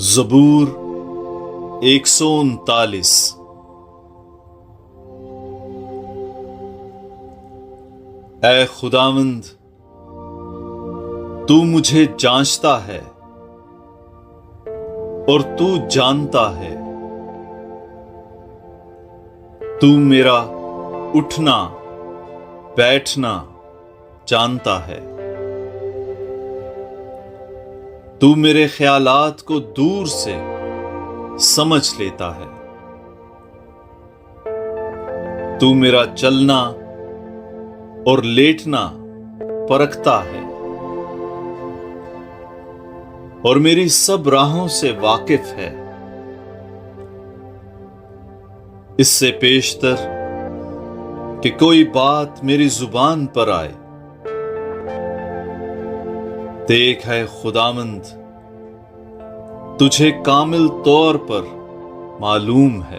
ज़बूर 139। ऐ खुदावंद, तू मुझे जांचता है और तू जानता है। तू मेरा उठना बैठना जानता है। तू मेरे ख्यालात को दूर से समझ लेता है। तू मेरा चलना और लेटना परखता है और मेरी सब राहों से वाकिफ है। इससे पेशतर कि कोई बात मेरी जुबान पर आए, देख है खुदावंद, तुझे कामिल तौर पर मालूम है।